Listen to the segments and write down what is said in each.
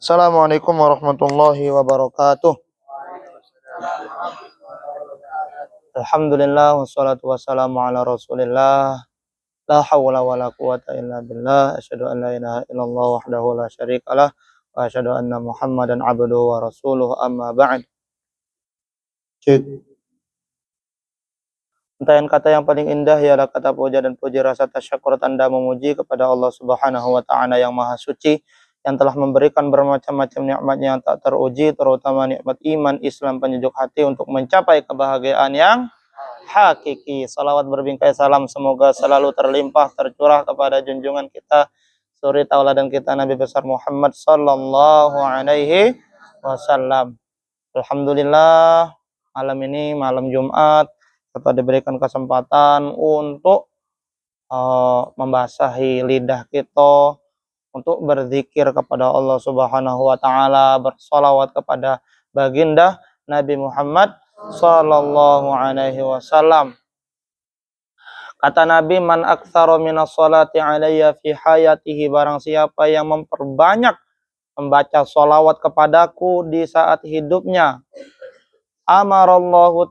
Assalamualaikum warahmatullahi wabarakatuh. Alhamdulillah wassalatu wassalamu ala Rasulillah. La haula wala quwata illa billah. Asyhadu an la ilaha illallah wahdahu la syarikalah wa asyhadu anna Muhammadan abduhu wa rasuluh amma ba'd. Cik. Untayan kata yang paling indah ialah kata puja dan puji rasa tasyakur tanda memuji kepada Allah Subhanahu wa taala yang Maha Suci, yang telah memberikan bermacam-macam nikmatnya yang tak teruji, terutama nikmat iman, Islam, penyejuk hati untuk mencapai kebahagiaan yang hakiki. Salawat berbingkai salam semoga selalu terlimpah tercurah kepada junjungan kita, suri tauladan kita, Nabi besar Muhammad sallallahu alaihi wasallam. Alhamdulillah, malam ini malam Jumat kita diberikan kesempatan untuk membasahi lidah kita, untuk berzikir kepada Allah Subhanahu wa taala, bersolawat kepada baginda Nabi Muhammad sallallahu alaihi wasallam. Kata Nabi, man aktsara minas sholati alayya fi hayatihi, barang siapa yang memperbanyak membaca solawat kepadaku di saat hidupnya, amarallahu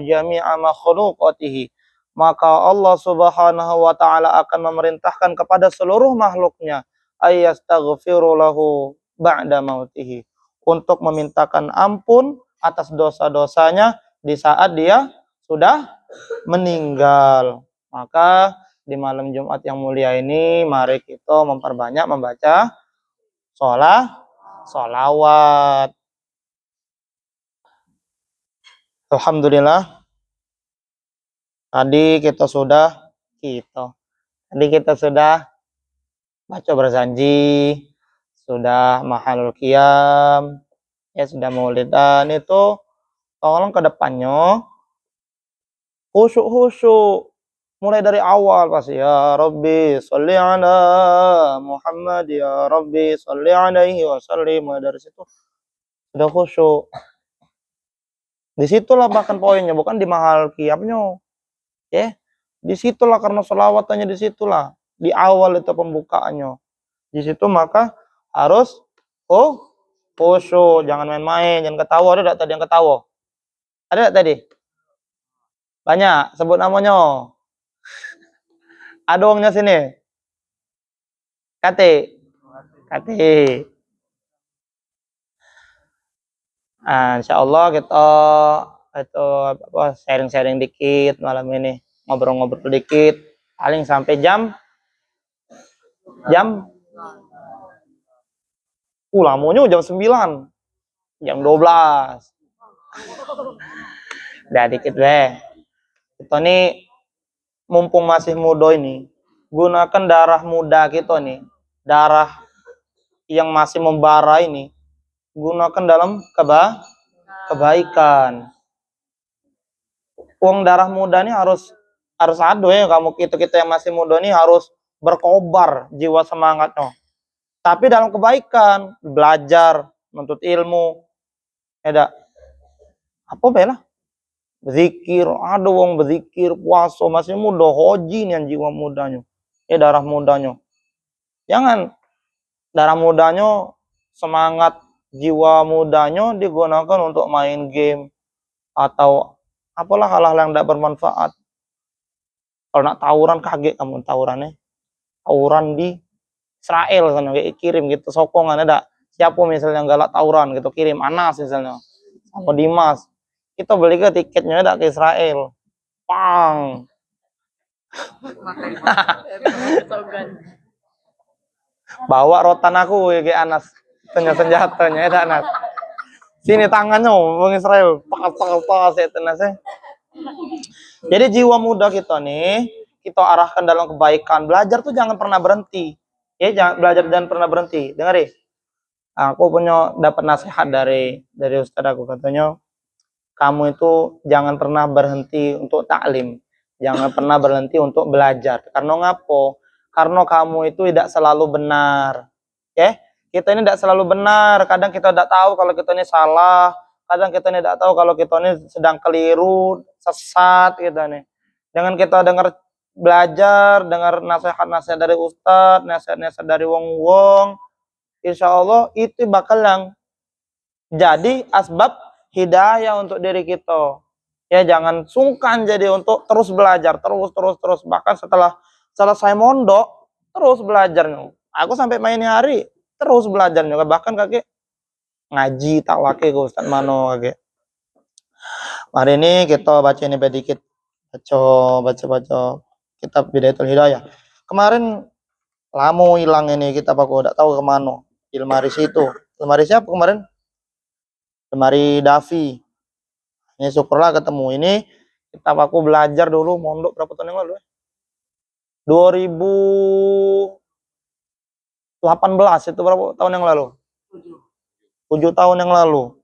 jami'a makhluqatihi, maka Allah Subhanahu wa taala akan memerintahkan kepada seluruh makhluknya ayastaghfiru lahu ba'da mautihi, untuk memintakan ampun atas dosa-dosanya di saat dia sudah meninggal. Maka di malam Jumat yang mulia ini mari kita memperbanyak membaca sholawat. Alhamdulillah, tadi kita sudah baca berjanji, sudah mahalul qiyam, ya sudah maulid, dan itu tolong ke depannya khusyuk mulai dari awal pasti, ya Rabbi sholli ala Muhammad, ya Rabbi sholli alaihi wasallim, mulai dari situ sudah khusyuk. Disitulah bahkan poinnya, bukan di mahal qiyamnya. Ya, disitulah karena selawatannya, disitulah di awal itu pembukaannya. Di situ maka harus khusyuk, jangan main-main, jangan ketawa. Ada enggak tadi yang ketawa? Ada enggak tadi? Banyak, sebut namanya. Ada orangnya sini. Kate. Insyaallah kita itu sharing-sharing dikit malam ini, ngobrol-ngobrol dikit, paling sampai jam lamunya jam 9, jam 12. Udah dikit deh. Kita nih mumpung masih muda ini, gunakan darah muda kita nih, darah yang masih membara ini, gunakan dalam kebaikan. Uang darah muda ini harus ada ya, kita yang masih muda ini harus berkobar jiwa semangatnya. Tapi dalam kebaikan, belajar, menuntut ilmu, ada apa bela? Berzikir, ada wong berzikir, puasa, masih muda, hoji nih jiwa mudanya. Darah mudanya. Jangan darah mudanya, semangat jiwa mudanya digunakan untuk main game atau apalah hal-hal yang tidak bermanfaat. Kalau nak tawuran, kaget kamu tawurannya. Tawuran di Israel sana, kayak kirim gitu sokongan, ada siapa misalnya galak tawuran gitu, kirim Anas misalnya sama Dimas, kita beli ke tiketnya ada ke Israel, pang. Bawa rotan aku kayak Anas, senjatanya ada Anas, sini tangannya bang Israel, pas ya tenasnya. Jadi jiwa muda kita nih kita arahkan dalam kebaikan. Belajar tuh jangan pernah berhenti. Ya, jangan pernah berhenti. Dengar ya. Aku punya dapat nasihat dari ustaz aku, katanya kamu itu jangan pernah berhenti untuk taklim. Jangan pernah berhenti untuk belajar. Karena ngapo? Karena kamu itu tidak selalu benar. Ya, kita ini tidak selalu benar. Kadang kita tidak tahu kalau kita ini salah. Kadang kita ini tidak tahu kalau kita ini sedang keliru, sesat gitu nih. Dengan kita belajar, dengar nasihat-nasihat dari ustaz, nasihat-nasihat dari wong-wong, insya Allah itu bakal yang jadi asbab hidayah untuk diri kita. Ya jangan sungkan jadi untuk terus belajar, terus. Bahkan setelah selesai mondok, terus belajarnya. Aku sampai main hari, terus belajarnya. Bahkan kakek ngaji tak wake ke Ustaz Mano kakek. Hari ini kita baca ini sedikit. Baca kitab Bidayatul Hidayah. Kemarin lama hilang ini kitab aku, tidak tahu kemana. Di lemari situ. Lemari siapa kemarin? Lemari Davi. Ini syukurlah ketemu. Ini kitab aku belajar dulu mondok berapa tahun yang lalu ya? 2018 itu berapa tahun yang lalu? 7 tahun yang lalu.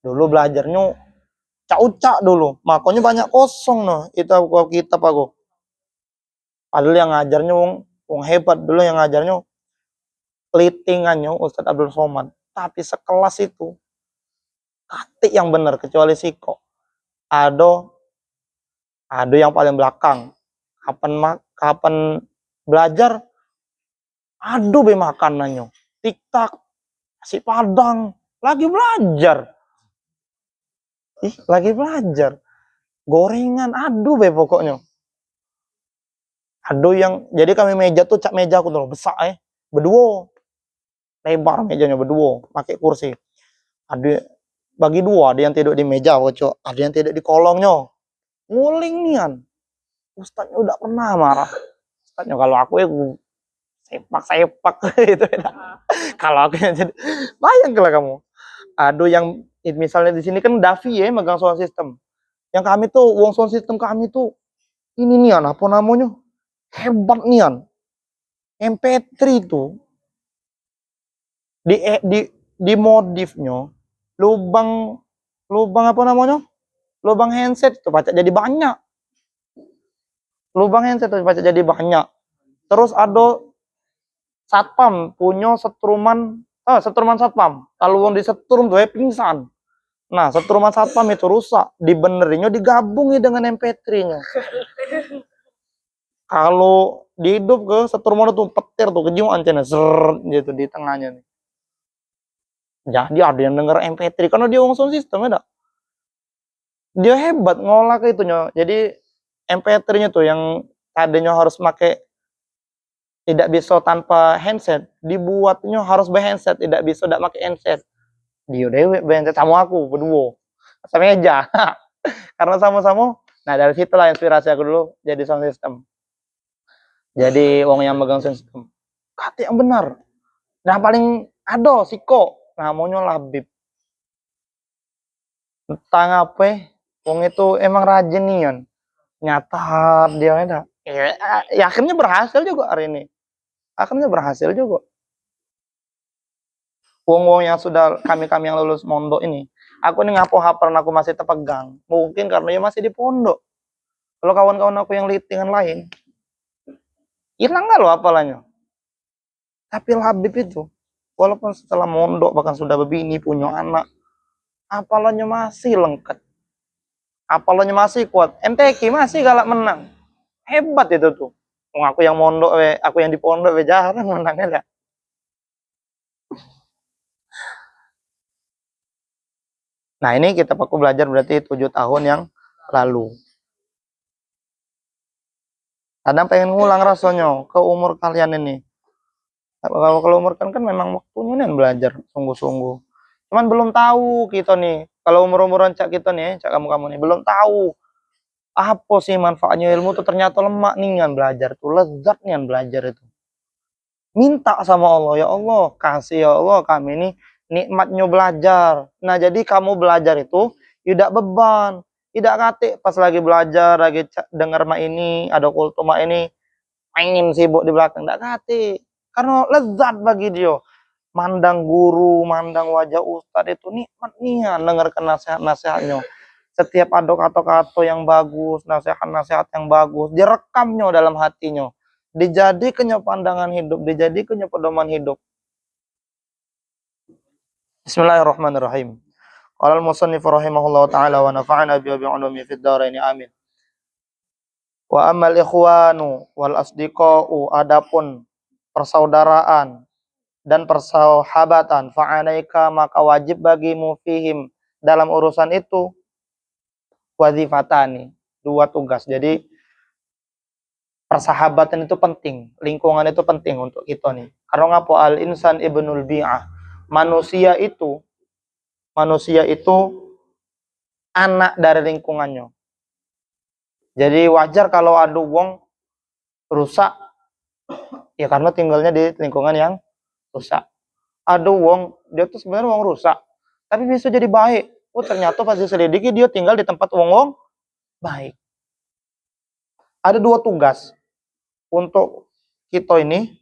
Dulu belajarnya cak-ucak dulu. Makanya banyak kosong noh. Itu kitab aku. Padahal yang ngajarnya wong hebat dulu yang ngajarnya litingannya Ustadz Abdul Somad. Tapi sekelas itu katik yang benar kecuali Siko. Ada yang paling belakang. Kapan belajar? Aduh be makanannya. Tiktak, nasi padang, lagi belajar. Lagi belajar. Gorengan, aduh be pokoknya. Aduh yang jadi kami meja tuh cak meja aku tuh besar berdua. Lebar mejanya berdua, pakai kursi. Ada bagi dua, ada yang tidur di meja, ada yang tidur di kolongnya. Nguling nian. Ustadznya udah pernah marah. Ustadznya kalau aku ya sepak gitu. Kalau aku yang jadi bayangkanlah kamu. Aduh yang misalnya di sini kan Davi ya megang sound system. Yang kami tuh wong sound system kami tuh ini nian apa namanya? Hebat nian. MP3 tuh di modifnya lubang apa namanya? Lubang handset tuh pacak jadi banyak. Lubang handset tuh pacak jadi banyak. Terus ada satpam punya setruman satpam. Kalau wong disetrum tuh pingsan. Nah, setruman satpam itu rusak, dibenerinnya digabungi dengan MP3-nya. Kalau dihidup ke setruman itu petir tuh kejiwaan cina gitu di tengahnya nih. Jadi ada yang denger MP3 karena dia wong sound system ya. Dia hebat ngolah ke itunya. Jadi MP3-nya tuh yang tadinya harus pakai tidak bisa tanpa handset, dibuatnya harus berhandset, tidak bisa tidak pakai handset. Dia dewe berhandset sama aku berdua. Sama meja. Karena sama-sama. Nah, dari situlah inspirasi aku dulu jadi sound system. Jadi wong yang megang sound system. Kata yang benar. Nah, paling ada Siko, namanya Labib. Entah apa, wong itu emang rajin nian. Nyata dia ada. Ya, akhirnya berhasil juga hari ini. Akhirnya berhasil juga. Wong-wong yang sudah kami yang lulus mondok ini, aku ini ngapo hafal aku masih terpegang. Mungkin karena dia masih di pondok. Kalau kawan-kawan aku yang litingan lain, hilang nggak loh hafalannya. Tapi Habib itu, walaupun setelah mondok bahkan sudah berbini punya anak, hafalannya masih lengkap. Hafalannya masih kuat. MTQ masih galak menang. Hebat itu tuh. Aku yang mondok, aku yang di pondok, jarang menangnya lah. Nah ini kita aku belajar berarti 7 tahun yang lalu. Kadang pengen ngulang rasanya ke umur kalian ini. Kalau umur kan memang waktunya nih belajar sungguh-sungguh. Cuman belum tahu kita nih. Kalau umur-umuran cak kita nih, cak kamu nih belum tahu apa sih manfaatnya ilmu tuh ternyata lemak nih kan belajar tuh lezat nih kan belajar itu. Minta sama Allah, ya Allah kasih ya Allah kami ini nikmatnya belajar. Nah jadi kamu belajar itu tidak beban, tidak katik pas lagi belajar lagi dengar mak ini ada kultum mak ini pengen sibuk di belakang tidak katik karena lezat bagi dia. Mandang guru, mandang wajah ustadz itu nikmat nian dengarkan nasihat-nasihatnya. Setiap ada kata-kata yang bagus, nasihat-nasihat yang bagus, direkamnya dalam hatinya. Dijadikannya pandangan hidup, dijadikannya pedoman hidup. Bismillahirrahmanirrahim. Qala al-musannif rahimahullahu taala wa nafa'ana bi ulumi fid dharain amin. Wa ammal ikhwanu wal asdiqa'u adapun persaudaraan dan persahabatan, fa'alaika maka wajib bagimu fihim dalam urusan itu wazifatani, 2 tugas. Jadi persahabatan itu penting, lingkungan itu penting untuk kita nih. Karena ngapo al insan ibnul bi'ah. Manusia itu anak dari lingkungannya. Jadi wajar kalau ada wong rusak ya karena tinggalnya di lingkungan yang rusak. Ada wong dia tuh sebenarnya wong rusak, tapi bisa jadi baik. Oh ternyata pas diselidiki dia tinggal di tempat wong baik. Ada 2 tugas untuk kita ini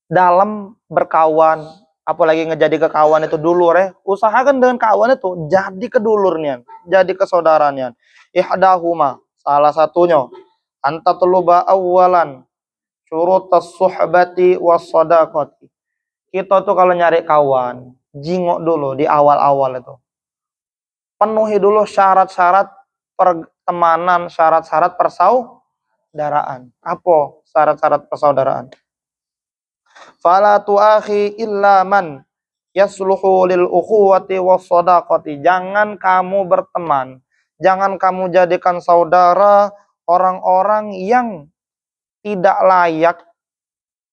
dalam berkawan, apalagi ngejadi kekawan itu dulur ya. Usahakan dengan kawan itu jadi kedulurnya, jadi kesaudaranya. Ihdahuma, salah satunya anta tuluba awalan syurutus suhbati was sadaqati. Kita tuh kalau nyari kawan, jingok dulu di awal-awal itu. Penuhi dulu syarat-syarat pertemanan, syarat-syarat persaudaraan. Apa syarat-syarat persaudaraan? Fala tu'akhi illa man yasluhu lil ukhuwati was sadaqati. Jangan kamu berteman, jangan kamu jadikan saudara orang-orang yang tidak layak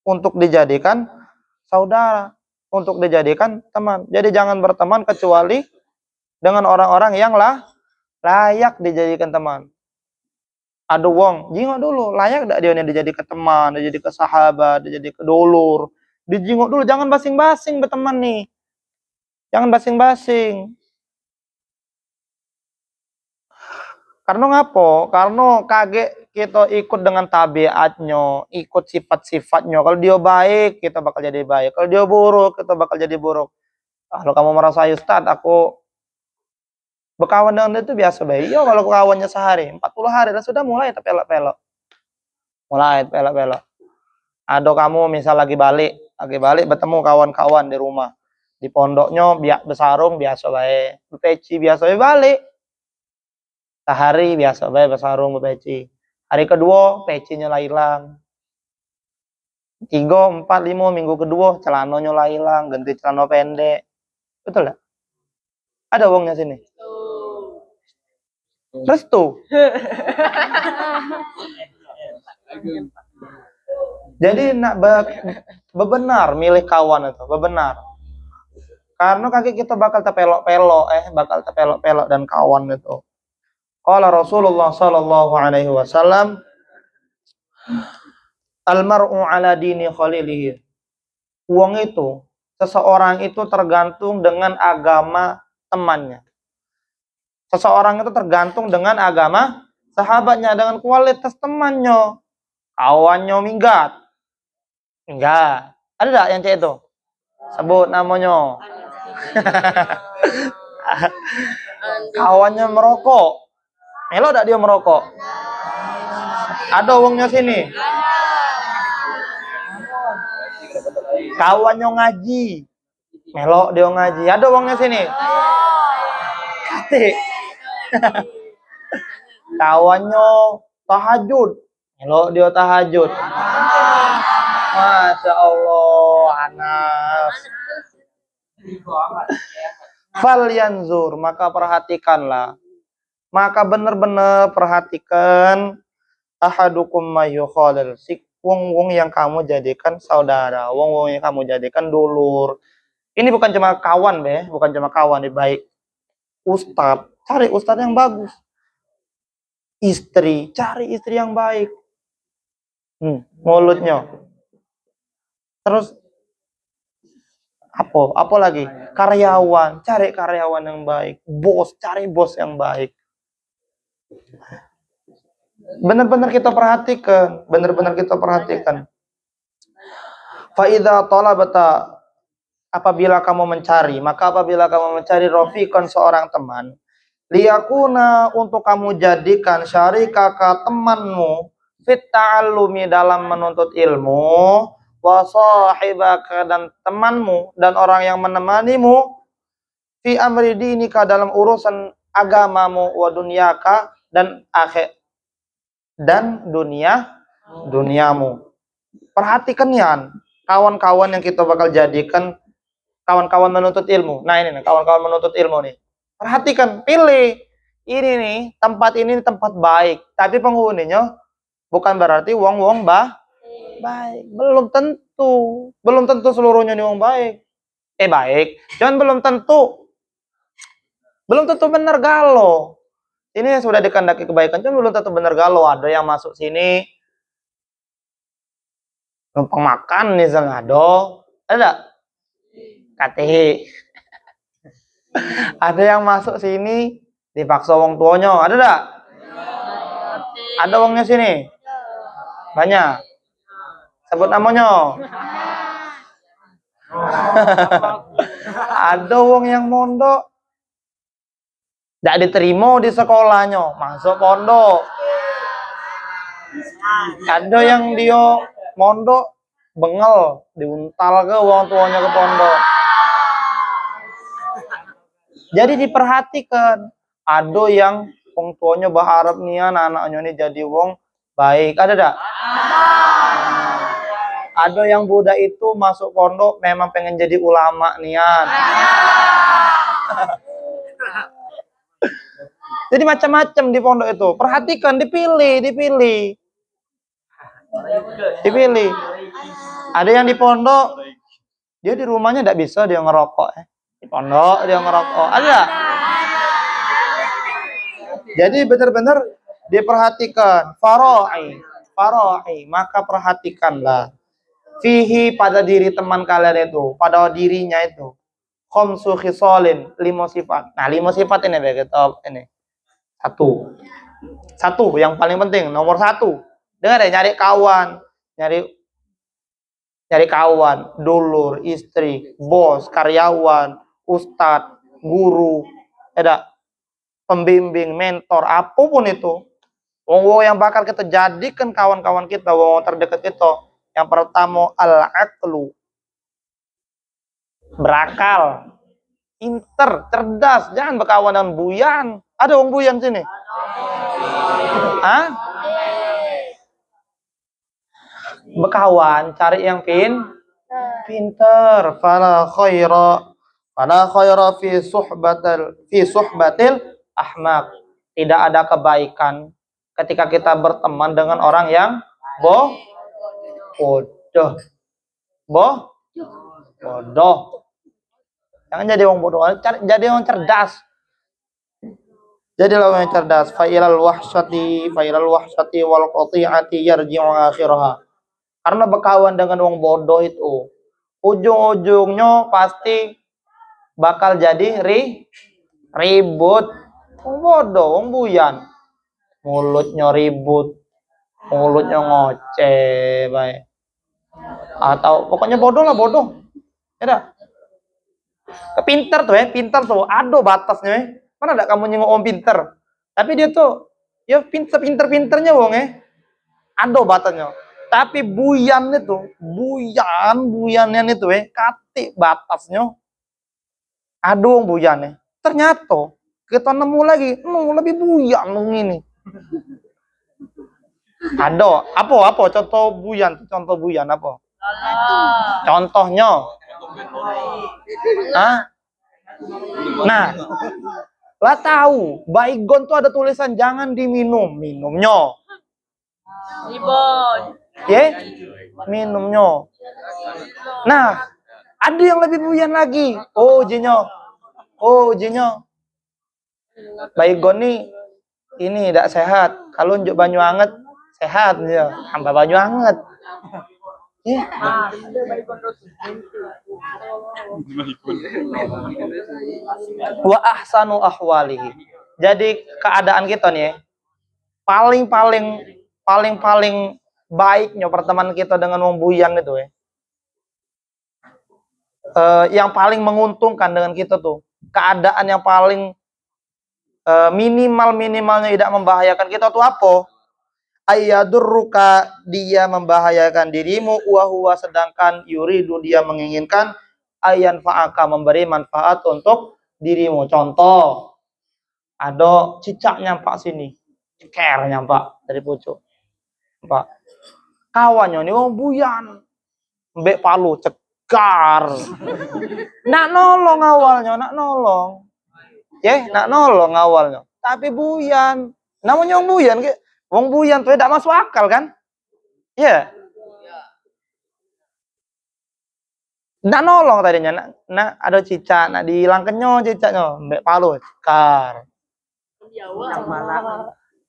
untuk dijadikan saudara, untuk dijadikan teman. Jadi jangan berteman kecuali dengan orang-orang yang layak dijadikan teman. Ada wong, jingok dulu, layak gak dia dijadikan teman, dijadikan sahabat, dijadikan dulur. Dijingok dulu, jangan basing-basing berteman nih. Jangan basing-basing. Karena ngapo? Karena kaget kita ikut dengan tabiatnya, ikut sifat-sifatnya. Kalau dia baik, kita bakal jadi baik. Kalau dia buruk, kita bakal jadi buruk. Kalau kamu merasa Ustaz, aku berkawan dengan dia itu biasa baik. Iya kalau kawannya sehari, 40 hari, dan sudah mulai pelok-pelok. Mulai pelok-pelok. Ada kamu misal lagi balik bertemu kawan-kawan di rumah. Di pondoknya besarung biasa baik. Peci biasa baik balik. Sehari biasa baik besarung peci. Hari kedua pecinya lah hilang. 3, 4, 5 minggu kedua celananya lah hilang, ganti celana pendek. Betul enggak? Ada wongnya sini. Restu. Jadi nak bebenar milih kawan itu, bebenar. Karena kaki kita bakal terpelok-pelok dan kawan itu. Qala Rasulullah sallallahu alaihi wasallam, "Al-mar'u ala dini khalilihi." Seseorang itu tergantung dengan agama temannya. Seseorang itu tergantung dengan agama sahabatnya, dengan kualitas temannya. Kawannya minggat. Enggak. Ada enggak yang cek itu? Sebut namanya. Kawannya merokok. Melo enggak dia merokok? Ada uangnya sini. Kawannya ngaji. Melo dia ngaji. Ada uangnya sini. Kate. Kawannya tahajud. Melo dia tahajud. Masya Allah, Anas. Fal yanzur, maka perhatikanlah. Maka benar-benar perhatikan ahadukum mayyukhalil. Si wong-wong yang kamu jadikan saudara, wong-wong yang kamu jadikan dulur. Ini bukan cuma kawan, bukan cuma kawan, baik. Ustadz, cari ustadz yang bagus. Istri, cari istri yang baik. Mulutnya. Terus apa lagi? Karyawan, cari karyawan yang baik. Bos, cari bos yang baik. Benar-benar kita perhatikan, Fa idza talabata, apabila kamu mencari rafiqan seorang teman, liyakuna, untuk kamu jadikan syarikaka temanmu fit ta'allumi, dalam menuntut ilmu, wa sahibaka, dan temanmu dan orang yang menemanimu, fi amri dinika, dalam urusan agamamu, wa dunyaka, dan duniamu. Perhatikan Yan, kawan-kawan yang kita bakal jadikan kawan-kawan menuntut ilmu. Nah ini nih, kawan-kawan menuntut ilmu nih. Perhatikan, pilih. Ini nih, tempat ini tempat baik. Tapi penghuninya bukan berarti wong-wong baik. Belum tentu. Belum tentu seluruhnya nih wong baik. Baik. Cuman belum tentu. Belum tentu benar galau. Ini sudah dikehendaki kebaikan, cuman belum tentu benar galau. Ada yang masuk sini numpang makan nih sengado. Ada KTH. Ada yang masuk sini dipaksa wong tuanya. Ada enggak? Ada wongnya sini? Banyak. Sebut namanya. Ada wong yang mondok tidak diterima di sekolahnya, masuk pondok. Ada yang dia mondok bengel, diuntal ke wong tuanya ke pondok. Jadi diperhatikan. Ada yang wong tuanya berharap nih anak-anaknya ini jadi wong baik. Ada enggak? Ada yang budak itu masuk pondok memang pengen jadi ulama nian. Jadi macam-macam di pondok itu. Perhatikan, dipilih. Ada yang di pondok, dia di rumahnya tidak bisa dia ngerokok. Di pondok dia ngerokok. Ada? Jadi benar-benar diperhatikan. Farai. Maka perhatikanlah. Fihi pada diri teman kalian itu. Pada dirinya itu. Khamsu khisalin. 5 sifat. Nah 5 sifat ini begitu. Ini. Satu yang paling penting, nomor 1. Dengar deh, nyari kawan, dulur, istri, bos, karyawan, ustadz, guru, pembimbing, mentor, apapun itu. Wong yang bakal kita jadikan kawan-kawan kita, wong terdekat kita. Yang pertama al-aqlu. Berakal, pinter, cerdas, jangan berkawan dengan buyan. Ada wong buyan sini? Hah? Berkawan, cari yang pinter. Fala khaira fi suhbatil ahmaq. Tidak ada kebaikan ketika kita berteman dengan orang yang bodoh. Jangan jadi orang bodoh, jadi orang cerdas. Jadilah orang yang cerdas. Failal wahsyati wal qati'ati yarji'u akhiraha. Karena berkawan dengan orang bodoh itu, ujung-ujungnya pasti bakal jadi ribut. Orang bodoh, orang buyan. Mulutnya ribut, mulutnya ngoceh, baik. Atau pokoknya bodoh lah, bodoh. Ya pinter tuh, ada batasnya. Mana ada kamu nyengok orang pinter? Tapi dia tuh, ya pinter-pinternya wong ada batasnya. Tapi buyannya itu kati batasnya. Ada wong buyannya. Ternyata kita nemu lagi, lebih buyan ini. Ada apa contoh buyan apa? Contohnya. Nah, lah tahu, baygon tuh ada tulisan jangan diminum, minumnya. Minumnya. Nah, ada yang lebih buyan lagi. Jinyo. Baygon nih ini tidak sehat. Kalau njuk banyu anget sehat ya. Hamba banyu anget. Wa ahsanu ahwalihi. Jadi keadaan kita nih paling baiknya pertemanan kita dengan wong buyan itu yang paling menguntungkan dengan kita tuh keadaan yang paling minimalnya tidak membahayakan kita tuh apa? Ayadurruka, dia membahayakan dirimu, wa sedangkan yuridu, dia menginginkan ayan fa'aka, memberi manfaat untuk dirimu. Contoh, ada cicak nyampak sini, ceker nyampak dari pucuk, Pak. Kawannya nih wong buyan. Mbek palu cekar. Nak nolong awalnya, nak nolong. Nak nolong awalnya. Tapi buyan. Namanya wong buyan, wong buyan tuh tidak masuk akal kan? Ya. Nak nolong tadinya, nak ada cicak, nak dihilangkannya cicaknya, mbek palu cekar.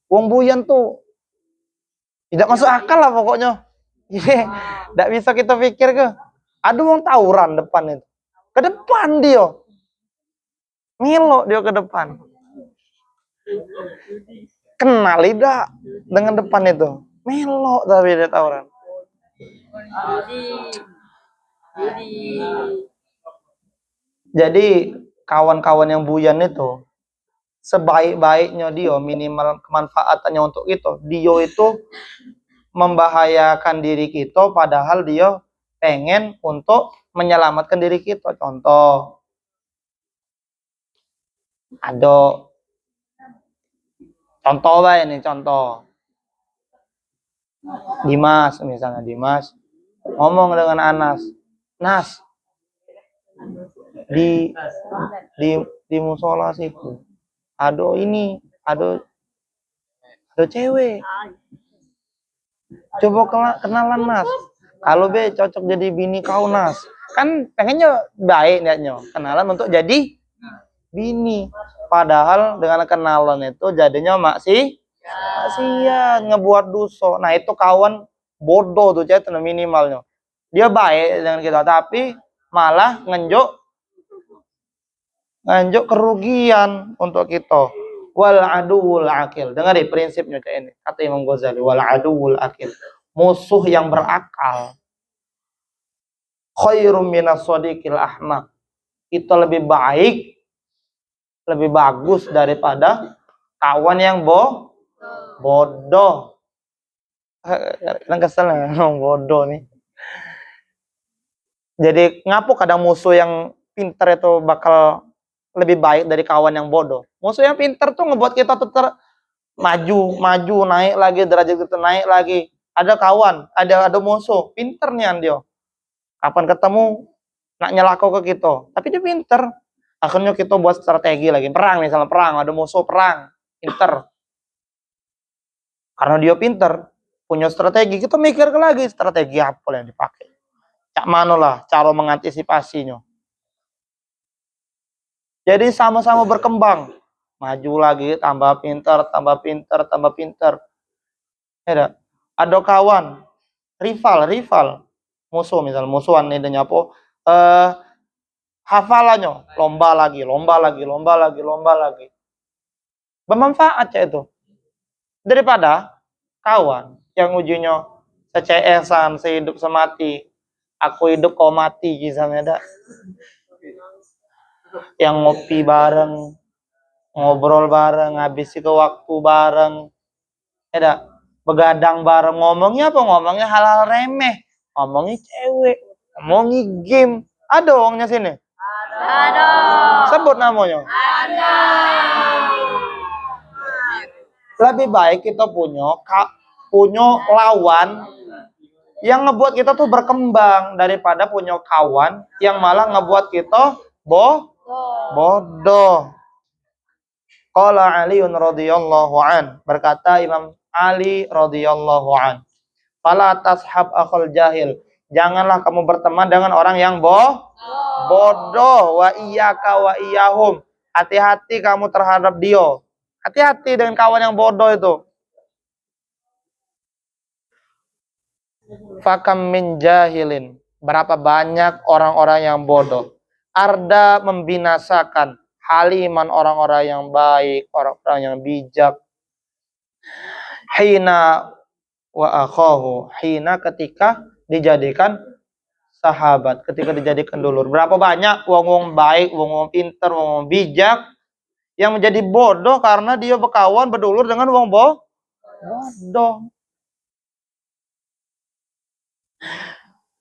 Wong buyan tuh tidak masuk akal lah pokoknya. Tidak bisa kita pikir ke. Ada wong tawuran depan itu. Ke depan dia. Ngelok dia ke depan. Kenal tidak dengan depan itu. Melok tapi dia tawuran. Jadi kawan-kawan yang buyan itu sebaik-baiknya dia minimal kemanfaatannya untuk kita. Dia itu membahayakan diri kita padahal dia pengen untuk menyelamatkan diri kita. Contoh, ada contoh lah ini contoh. Dimas misalnya, Dimas ngomong dengan Anas, Nas, di musola situ ada ini, ada cewek. Coba kenalan Nas. Kalau be cocok jadi bini kau Nas. Kan pengennya baik niatnya. Kenalan untuk jadi bini. Padahal dengan kenalan itu jadinya maksiat, ngebuat dosa. Nah itu kawan bodoh tuh cewek minimalnya. Dia baik dengan kita tapi malah ngenjuk kerugian untuk kita. Wal aduwul akil. Dengar deh prinsipnya kayak ini. Kata Imam Ghazali, wal aduwul akil. Musuh yang berakal. Khairum minas sadiqil ahmaq. Itu lebih baik, lebih bagus daripada kawan yang bodoh. Kadang kesel ngomong bodoh nih. Jadi ngapu kadang musuh yang pintar itu bakal lebih baik dari kawan yang bodoh. Musuh yang pintar tuh ngebuat kita tetap maju, naik lagi, derajat kita naik lagi. Ada kawan, ada musuh, pinter nih dia. Kapan ketemu, nak nyelako ke kita. Tapi dia pinter. Akhirnya kita buat strategi lagi. Perang misalnya, perang, ada musuh, perang. Pinter. Karena dia pinter, punya strategi, kita mikir lagi strategi apa yang dipakai. Cak mana lah cara mengantisipasinya. Jadi sama-sama berkembang. Maju lagi, tambah pinter. Ya, ada kawan, rival. Musuh misalnya, musuhan ini nyapo. Hafalannya, lomba lagi. Bermanfaat ya itu. Daripada kawan yang ujungnya se-CS-an, sehidup semati. Aku hidup kau mati, kisahnya ada. Yang ngopi bareng, ngobrol bareng, ngabisi ke waktu bareng, ada begadang bareng, ngomongnya apa? Ngomongnya hal-hal remeh, ngomongnya cewek, ngomongnya game. Ada orangnya sini? Ada. Sebut namanya. Ada. Lebih baik kita punya lawan yang ngebuat kita tuh berkembang daripada punya kawan yang malah ngebuat kita bodoh. Qala Aliun radhiyallahu an, berkata Imam Ali radhiyallahu an, fala tashab akhal jahil, janganlah kamu berteman dengan orang yang bodoh. Wa iyyaka wa iyyahum, hati-hati kamu terhadap dia. Hati-hati dengan kawan yang bodoh itu. Fakam min jahilin, berapa banyak orang-orang yang bodoh. Arda membinasakan haliman, orang-orang yang baik, orang-orang yang bijak. Hina wa akhahu, hina ketika dijadikan sahabat, ketika dijadikan dulur. Berapa banyak wong-wong baik, wong-wong pinter, wong-wong bijak yang menjadi bodoh karena dia berkawan berdulur dengan wong bodoh.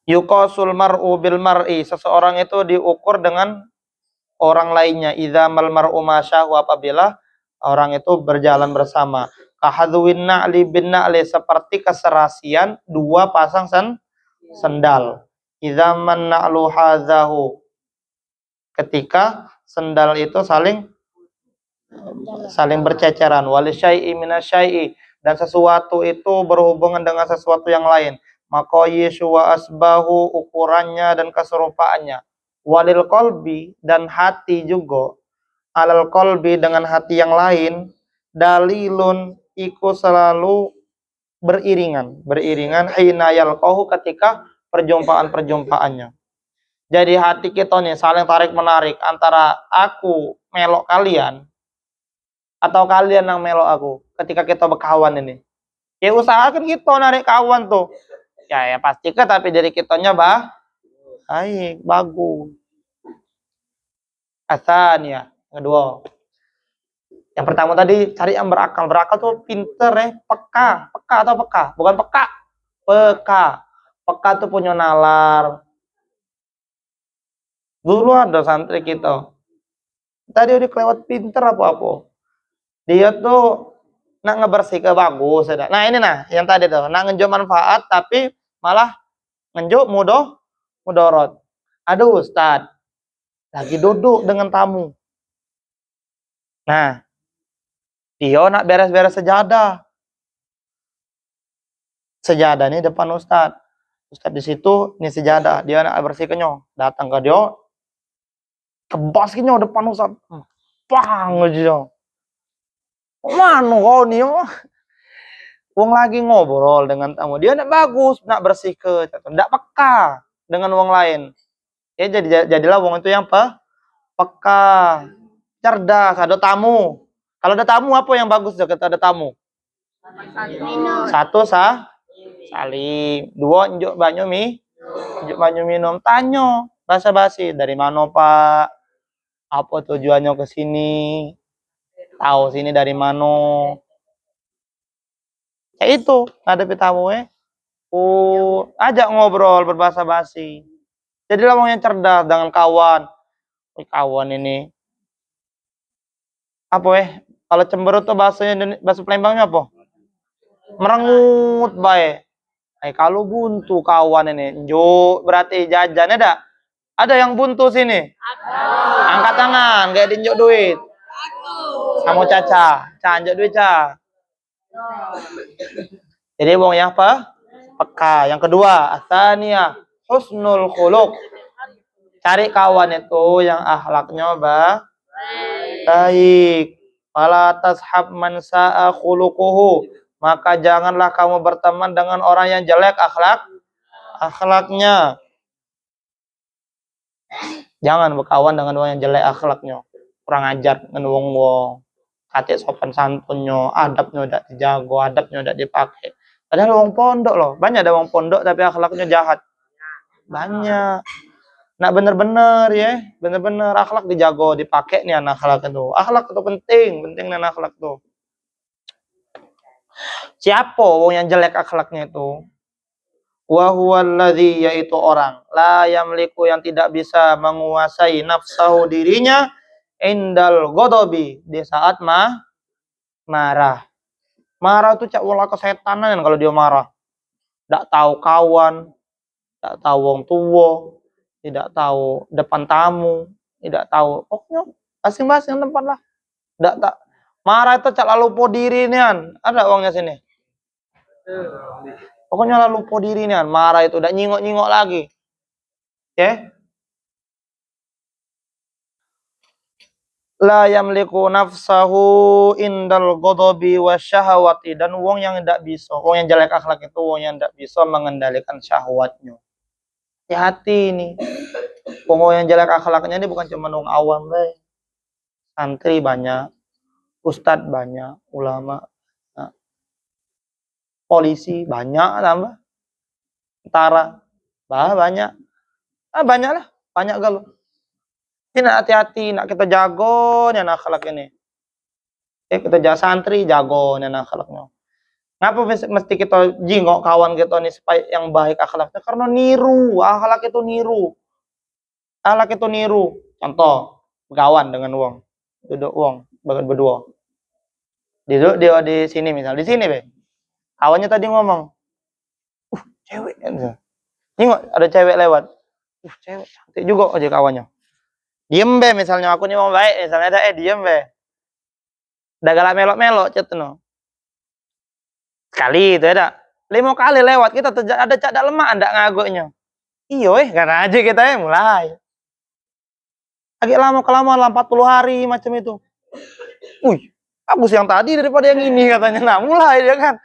Yuqasul mar'u bil mar'i, seseorang itu diukur dengan orang lainnya. Idza mal mar'u masyahu, apabila orang itu berjalan bersama. Kahadwin na'li bin na'li, seperti keserasian dua pasang sendal. Idza man na'lu hadzahu, ketika sendal itu saling berceceran. Wal syai'i minasyai'i, dan sesuatu itu berhubungan dengan sesuatu yang lain. Maqayishu wa asbahu, ukurannya dan keserupaannya. Walil qalbi, dan hati juga. Alal qalbi, dengan hati yang lain. Dalilun, iku selalu beriringan hina yalqahu, ketika perjumpaan-perjumpaannya. Jadi hati kita nih saling tarik menarik antara aku melok kalian atau kalian yang melok aku ketika kita berkawan ini. Ya usahakan kita narik kawan tuh. Ya pasti ke, tapi dari kitanya baik, bagus. Asan ya, kedua. Yang pertama tadi cari yang berakal. Berakal tuh pinter ya, peka atau peka, bukan peka. Peka tuh punya nalar. Dulu ada santri kita. Tadi udah kelewat pinter apa-apa. Dia tuh nak ngebersih ke bagus. Nah ini yang tadi tuh, nak ngejuk manfaat tapi malah ngejuk mudorot. Aduh Ustad, lagi duduk dengan tamu. Nah, dia nak beres-beres sejadah. Sejadah ini depan Ustad. Ustad di situ, ini sejadah. Dia nak bersihkannya. Datang ke dia, kebaskinnya depan Ustad. Pang aja. Mana kau nih? Wong lagi ngobrol dengan tamu, dia nak bagus, nak bersih ke, tidak peka dengan wong lain. Ya jadilah wong itu yang peka, cerdas. Ada tamu. Kalau ada tamu apa yang bagus jika ada tamu? Satu salim, dua njuk banyu minum, tanyo basa-basi, dari mana Pak? Apa tujuannya ke sini? Tahu sini dari mana? Ya itu, ngadepi tamu ajak ngobrol berbahasa basi. Jadilah orang yang cerdas dengan kawan. Kawan ini apa kalau cemberut tuh bahasa Palembangnya apa? Merengut baik. Kalau buntu kawan ini, berarti jajan ada? Ada yang buntu sini? Angkat tangan, gak diinjok duit. Kamu Caca, anjak duit Caca. Jadi wong yang peka. Yang kedua, asania husnul khuluq. Cari kawan itu yang akhlaknya baik. Fala tashab man sa'a khuluquhu. Maka janganlah kamu berteman dengan orang yang jelek akhlaknya. Jangan berkawan dengan orang yang jelek akhlaknya. Kurang ajar dengan wong-wong. Katik sopan santunnya, adabnya udah dijago, adabnya udah dipakai. Padahal wong pondok loh. Banyak ada wong pondok tapi akhlaknya jahat. Banyak. Nah bener-bener ya, bener-bener akhlak dijago, dipakai nih anak akhlak itu. Akhlak itu penting nih anak akhlak tuh. Siapa wong yang jelek akhlaknya itu? Wa huwallazi, yaitu orang la yamliku, yang tidak bisa menguasai nafsahu, dirinya, indal ghadabi, di saat marah. Marah itu cak wala kesetanan kalau dia marah. Tidak tahu kawan, tidak tahu wong tua, tidak tahu depan tamu, tidak tahu pokoknya masing-masing tempat lah. Tidak tak marah itu cak lalu po diri nian. Ada uangnya sini. Pokoknya lalu po diri nian. Marah itu udah nyingok-nyingok lagi. Ya. La yamliku nafsahu indal ghadabi wasyahawati, dan wong yang tidak bisa, wong yang jelek akhlak itu wong yang tidak bisa mengendalikan syahwatnya. Hati-hati ini. Wong yang jelek akhlaknya ini bukan cuma wong awam deh. Santri banyak, ustadz banyak, ulama, polisi banyak, tambah tentara banyak. Banyak lah, banyak galuh. Ini hati-hati, nak kita jago nih anak akhlak ini. Kita jago santri, jago nih anak akhlaknya. Ngapa mesti kita jingok kawan kita nih supaya yang baik akhlaknya? Karena niru, akhlak itu niru. Akhlak itu niru. Contoh, berkawan dengan uang. Duduk uang, berdua. Dia di sini misal, di sini be. Kawannya tadi ngomong, cewek. Tengok ada cewek lewat. Cewek cantik juga aja kawannya. Diem be misalnya aku nih mau baik, misalnya ada diem be. Udah galak melok-melok cet no. Sekali itu ada. 5 kali lewat kita ada cak lemak ndak ngagoknya. Iyo karena aja kita mulai. Agak lama kelamaan 40 hari macam itu. Bagus yang tadi daripada yang ini katanya. Nah mulai dia kan.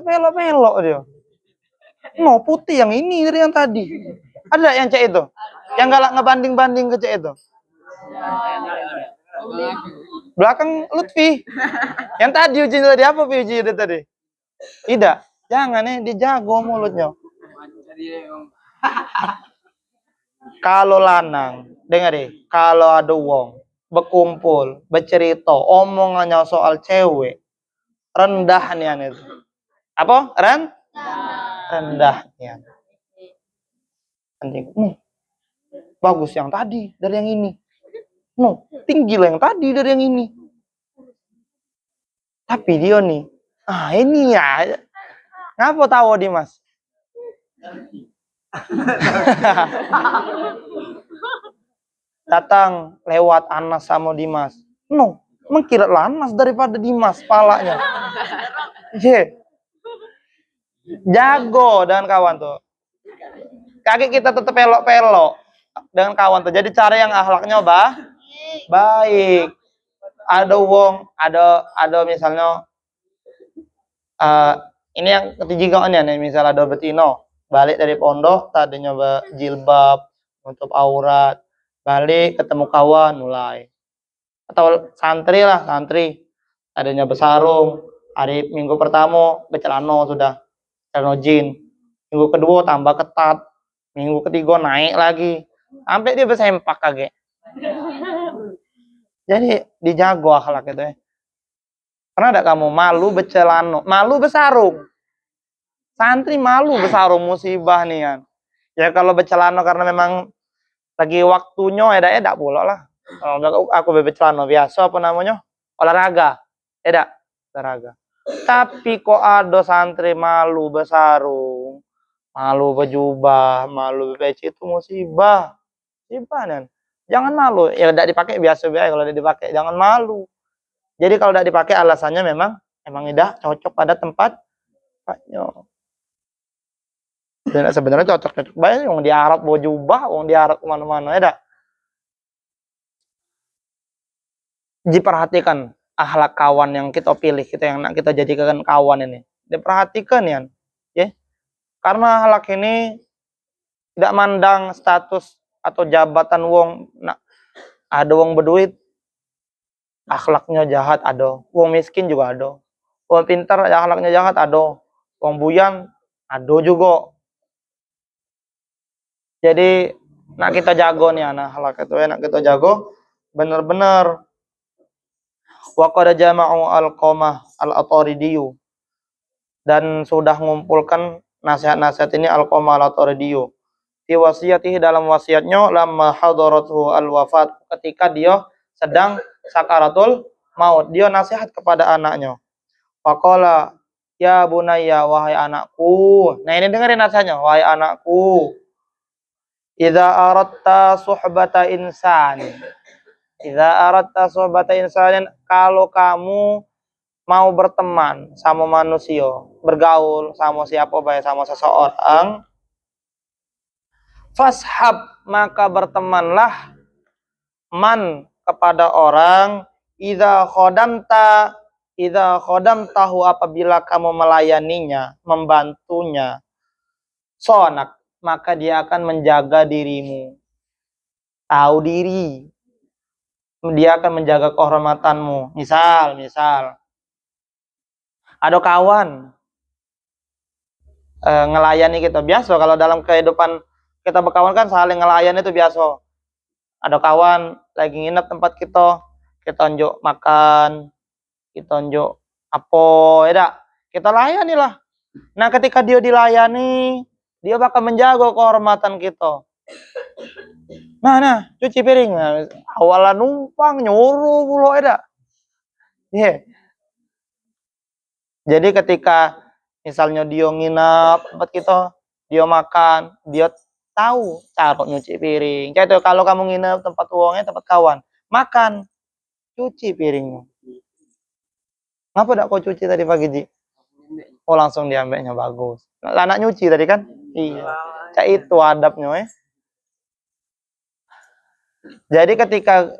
Melok-melok dia. No putih yang ini dari yang tadi. Ada yang cek itu. Yang galak ngebanding-banding ke cek itu. Belakang Lutfi. Yang tadi uji tadi apa uji itu tadi? Tidak. Jangan dia jago mulutnya. Kalau lanang, dengar deh, kalau ada wong berkumpul, bercerita, omongannya soal cewek, rendah nih itu. Apa? Rendah nih. Anjing. Bagus yang tadi dari yang ini. Tinggi lah yang tadi dari yang ini. Tapi dia nih, ini ya. Ngapa tahu Dimas? Datang lewat Anas sama Dimas. Mengkira Anas daripada Dimas palanya. Jago dan kawan tuh. Kaki kita tetap pelok-pelok dengan kawan tuh. Jadi cara yang akhlaknya baik. Ada wong, ada misalnya ini yang ketiga nih misal ada betino balik dari pondok tadinya jilbab nutup aurat, balik ketemu kawan mulai. Atau santri adanya besarung, hari minggu pertama becelano sudah celano jin, minggu kedua tambah ketat, minggu ketiga naik lagi sampai dia bersempak kage. Jadi dijago akhlak itu ya. Pernah ada kamu malu becelano, malu besarung? Santri malu besarung musibah nih kan. Ya kalau becelano karena memang lagi waktunya tidak boleh lah. Aku becelano biasa apa namanya? Olahraga. Olahraga. Tapi kok ada santri malu besarung, malu bejubah, malu beci itu musibah. Musibah kan. Jangan malu. Ya tidak dipakai biasa-biasa kalau tidak dipakai jangan malu. Jadi kalau tidak dipakai alasannya memang tidak cocok pada tempatnya. Dan sebenarnya cocok banyak yang di Arab bawa jubah, yang di Arab kemana-mana ya. Diperhatikan akhlak kawan yang kita pilih, yang nak kita jadikan kawan ini. Diperhatikan ya. Karena akhlak ini tidak mandang status atau jabatan wong. Nah, ada wong berduit, akhlaknya jahat ada. Wong miskin juga ada. Wong pintar, akhlaknya jahat ada. Wong buyan ada juga. Jadi nak kita jago nih anak akhlak itu nak kita jago benar-benar. Wa qad jama'u al-qamah al-Ataridiyu, dan sudah mengumpulkan nasihat-nasihat ini al-Qamah al-Ataridiyu fi wasiyatihi, dalam wasiatnya lamma hadarathu al-wafat, ketika dia sedang sakaratul maut, dia nasihat kepada anaknya. Faqala ya bunayya, wahai anakku. Nah ini dengerin nasihatnya, wahai anakku. Idza aratta suhbata insani, kalau kamu mau berteman sama manusia, bergaul sama siapa baik, sama seseorang, fashab, maka bertemanlah, man, kepada orang, idza khodamtahu, apabila kamu melayaninya, membantunya, sonak, maka dia akan menjaga dirimu. Tahu diri, dia akan menjaga kehormatanmu. Misal ada kawan ngelayani kita, biasa kalau dalam kehidupan kita berkawan kan saling ngelayani itu biasa. Ada kawan lagi nginep tempat kita tunjuk makan, kita tunjuk apa ya, kita layani lah. Nah ketika dia dilayani, dia bakal menjaga kehormatan kita. Nah, cuci piring. Awalan numpang nyuruh pula ada. Jadi ketika misalnya dia nginep tempat kita, dia makan, dia tahu cara nyuci piring. Kayak itu kalau kamu nginep tempat uangnya tempat kawan, makan, cuci piringnya. Ngapa tidak kau cuci tadi pagi, Ji? Oh, langsung diambilnya, bagus. Anak nyuci tadi kan? Iya. Cak itu adabnya, Jadi ketika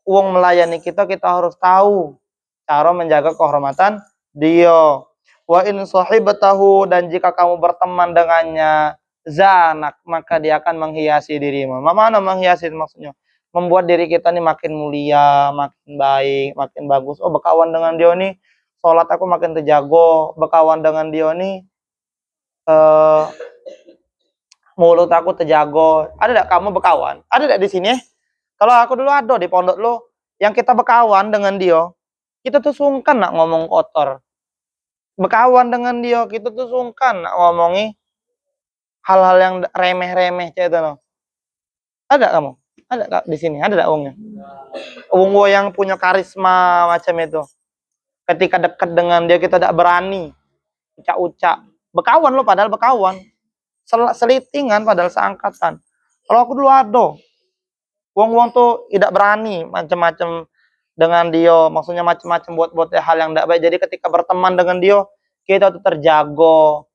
uang melayani kita, kita harus tahu cara menjaga kehormatan dia. Wa in sahibatahu, dan jika kamu berteman dengannya, zanak, maka dia akan menghiasi dirimu. Mana menghiasi maksudnya? Membuat diri kita nih makin mulia, makin baik, makin bagus. Oh, berkawan dengan dia nih, sholat aku makin terjago. Berkawan dengan dia nih, mulut aku terjago. Ada tidak kamu berkawan? Ada tidak di sini? Kalau aku dulu ada di pondok lo, yang kita berkawan dengan dia, kita tuh sungkan nak ngomong kotor. Berkawan dengan dia, kita tuh sungkan nak ngomongi hal-hal yang remeh-remeh kayak itu. No. Ada kamu? Ada kak di sini? Ada tak uangnya? Uang yang punya karisma macam itu. Ketika dekat dengan dia kita tidak berani ucap-ucap. Berkawan lo padahal berkawan. Selitingan padahal seangkatan. Kalau aku dulu ada. Uang tuh tidak berani macam-macam dengan dia, maksudnya macam-macam buat hal yang tidak baik. Jadi ketika berteman dengan dia, kita tuh terjago.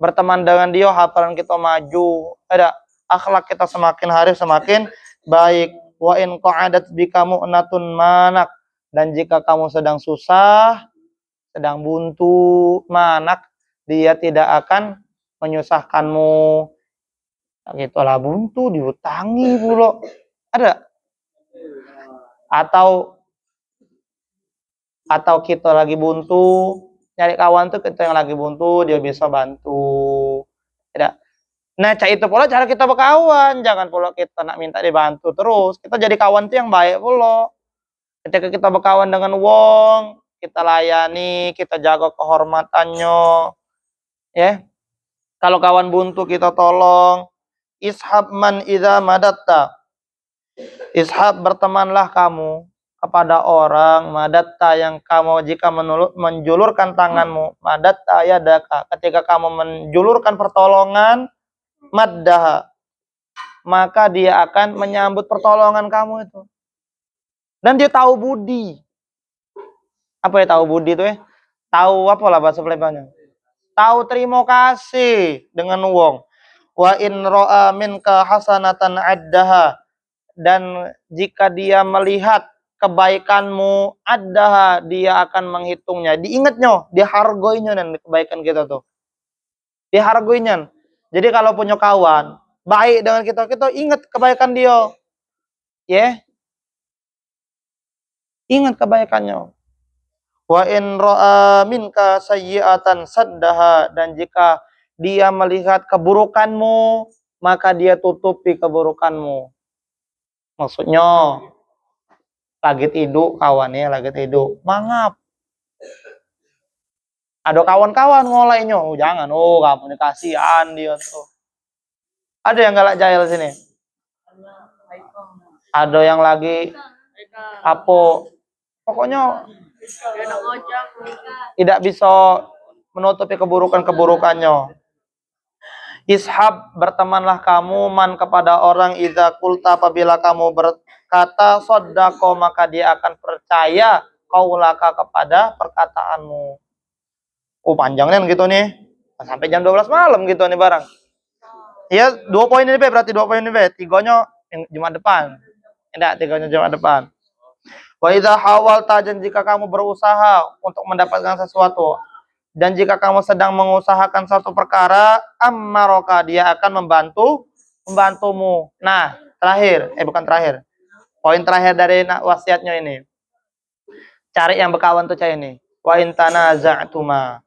Berteman dengan dia, hafalan kita maju. Ada akhlak kita semakin hari semakin baik. Wa in qa'adat bika mu'natun manak, dan jika kamu sedang susah, sedang buntu, manak, dia tidak akan menyusahkanmu. Gitulah, buntu diutangi pula. Ada atau kita lagi buntu, nyari kawan tuh kita yang lagi buntu, dia bisa bantu. Tidak. Nah, itu pula cara kita berkawan. Jangan pula kita nak minta dibantu terus. Kita jadi kawan tuh yang baik pula. Ketika kita berkawan dengan wong, kita layani, kita jaga kehormatannya. Ya. Kalau kawan buntu kita tolong. Ishab man idza madatta. Ishab, bertemanlah kamu kepada orang madatta yang kamu jika menjulurkan tanganmu, madatta yadaka, ketika kamu menjulurkan pertolongan, maddaha, maka dia akan menyambut pertolongan kamu itu. Dan dia tahu budi. Apa ya tahu budi itu ya? Tahu apa lah bahasa Palembangnya? Tahu terima kasih dengan wong. Wa in ra'a minka hasanatan addaha, dan jika dia melihat kebaikanmu, ada dia akan menghitungnya. Diingatnya, dihargoinya dan kebaikan kita tuh. Dihargoinya. Jadi kalau punya kawan baik dengan kita, kita ingat kebaikan dia. Ya. Yeah. Ingat kebaikannya. Wa in ra'a minka sayyi'atan saddaha, dan jika dia melihat keburukanmu, maka dia tutupi keburukanmu. Maksudnya lagi tidur, kawannya lagi tidur, mangap. Ada kawan-kawan ngolainya, oh jangan, oh kamu ini kasihan dia tuh. Ada yang galak jahil sini? Ada yang lagi apa? Pokoknya tidak bisa menutupi keburukan-keburukannya. Ishab, bertemanlah kamu man kepada orang idza qulta, apabila kamu berkata sodako, maka dia akan percaya kaulaka kepada perkataanmu. Oh panjangnya gitu nih, sampai jam 12 malam gitu nih barang. Ya 2 poin ini berarti 2 poin ini 3-nya Jumat depan. Tidak, 3-nya Jumat depan. Wa idza hawalta, dan jika kamu berusaha untuk mendapatkan sesuatu, dan jika kamu sedang mengusahakan satu perkara, ammaroka, dia akan membantumu. Nah, bukan terakhir. Poin terakhir dari wasiatnya ini. Cari yang berkawan tuh cari ini. Wa in tanaza'tuma.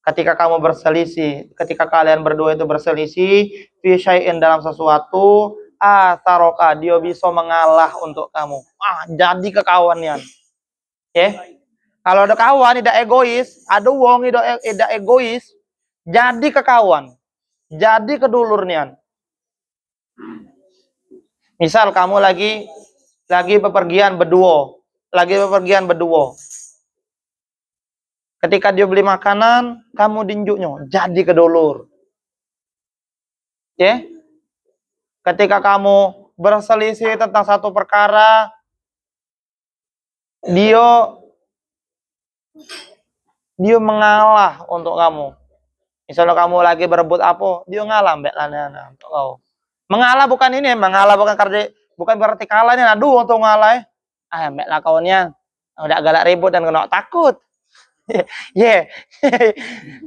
Ketika kamu berselisih, ketika kalian berdua itu berselisih, fi syai'in, dalam sesuatu, taroka, dia bisa mengalah untuk kamu. Jadi kekawannya. Ya. Kalau ada kawan tidak egois, ada wong tidak egois, jadi kekawan, jadi kedulurnian. Misal kamu lagi bepergian berdua, Ketika dia beli makanan, kamu dinjuknya, jadi kedulur. Ya? Ketika kamu berselisih tentang satu perkara, dia mengalah untuk kamu. Misalnya kamu lagi berebut apa, dia ngalah mbak Lana untuk kau. Mengalah bukan ini, mengalah bukan berarti kalahnya. Aduh untuk ngalah. Mbak lah kawannya udah galak ribut dan kena takut. Yeah.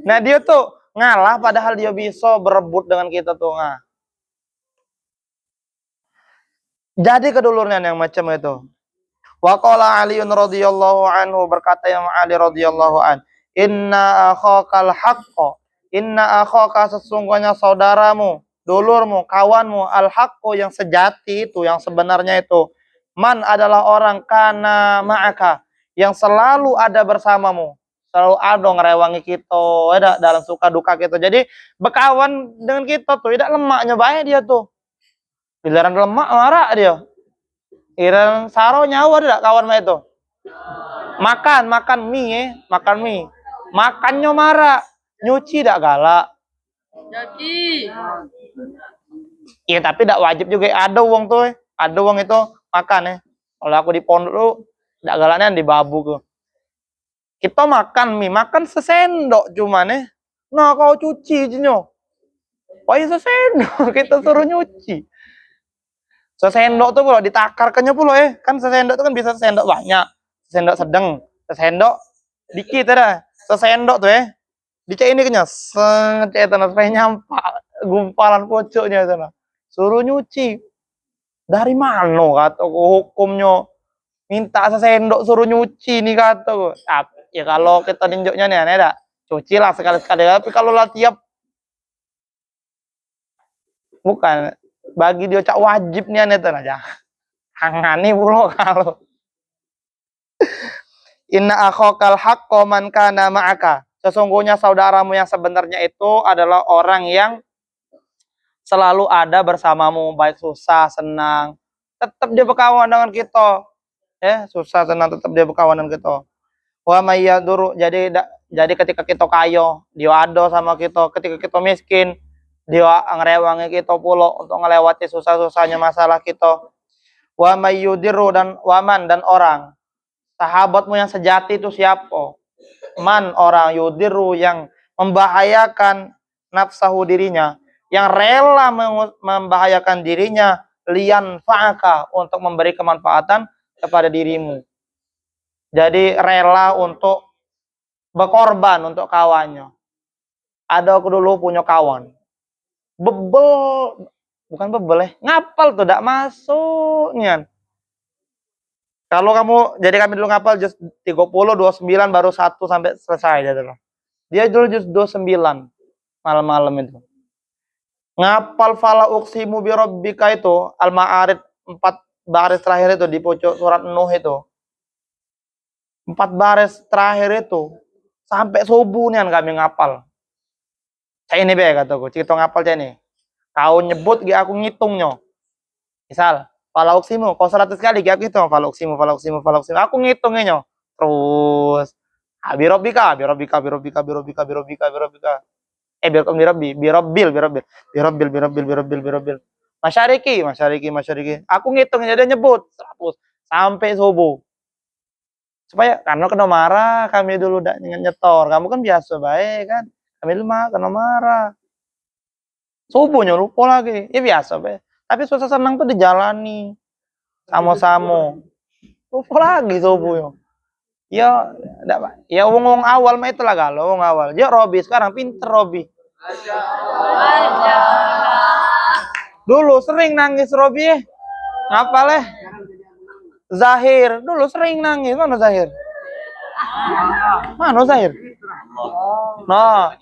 Nah dia tuh ngalah padahal dia bisa berebut dengan kita tuh. Nah. Jadi kedulurnya yang macam itu. Wa qala Aliun radhiyallahu anhu, berkata yang Ali radhiyallahu an, inna akhakal haqqo, inna akhaka sesungguhnya saudaramu, dulurmu, kawanmu, al haqqo yang sejati itu, yang sebenarnya itu, man adalah orang kana ma'aka, yang selalu ada bersamamu, selalu ada ngerewangi kita, ada dalam suka duka kita. Jadi berkawan dengan kita tuh, tidak lemaknya baik dia tuh. Giliran lemak marah dia. Giliran saro nyawa tidak kawan mah itu. Makan mie, makan mie. Makannya marah, nyuci tidak galak. Jadi. Iya tapi tidak wajib juga ada uang tuh, ada uang itu makan ya. Kalau aku di pondok lu tidak galaknya di babu tuh. Kita makan mie, makan sesendok cuman ya. Nah kau cuci jinyo. Oh iya sesendok, kita suruh nyuci. Sesendok tuh pula ditakarkannya pula ya. Kan sesendok tuh kan bisa sesendok banyak. Sesendok sedang, sesendok dikit ada. Sesendok tuh ya. Dicek ini kenya, cek tanah supaya nyampak gumpalan pocoknya sana. Suruh nyuci. Dari mana kata hukumnya? Minta sesendok suruh nyuci nih kata. Ya kalau kita ninjoknya nih aneh dah. Cuci lah sekali-sekali. Tapi kalau lah tiap bukan bagi dia cak wajib nih aneh aja. Hangani pula kalau inna akhokal haqqo man kana ma'aka. Sesungguhnya saudaramu yang sebenarnya itu adalah orang yang selalu ada bersamamu, baik susah, senang. Tetap dia berkawan dengan kita. Ya, susah, senang, tetap dia berkawan dengan kita. Wa mayyaduru, jadi ketika kita kaya, dia ada sama kita. Ketika kita miskin, dia ngerewangi kita pula untuk ngelewati susah-susahnya masalah kita. Wa mayyudiru, dan waman, dan orang. Sahabatmu yang sejati itu siapa? Man, orang yudiru yang membahayakan nafsahu dirinya, yang rela membahayakan dirinya lian fa'aka untuk memberi kemanfaatan kepada dirimu. Jadi rela untuk berkorban untuk kawannya. Ada aku dulu punya kawan. Bebel, bukan bebel ya, ngapal tuh tidak masuknya. Kalau kamu, jadi kami dulu ngapal just 30, 29 baru 1 sampai selesai dia dulu. Dia dulu just 29 malam-malam itu. Ngapal fala uqsimu bi rabbika itu, Al-Ma'arij 4 baris terakhir itu di pojok surat Nuh itu. 4 baris terakhir itu sampai subuh nih kami ngapal. Saya ini be kataku, cerita ngapal saya ini. Kau nyebut gak aku ngitungnya. Misal fala uqsimu, kau 100 kali aku hitung fala uqsimu. Aku ngitungnya. Terus birobika. Birobbil. Masyariki. Aku ngitungnya dia nyebut 100 sampai subuh. Supaya karena kena marah kami dulu udah nyetor. Kamu kan biasa baik kan. Kami dulu kena marah. Subuhnya lupa lagi. Ya biasa baik. Tapi susah senang tuh dijalani sama-sama. Lupa lagi subuhnya. Ya, wong awal mah itulah kalau wong awal. Dia Robi sekarang pinter Robi. Dulu sering nangis Robi. Ngapal ya? Zahir dulu sering nangis. Mana Zahir? Nah,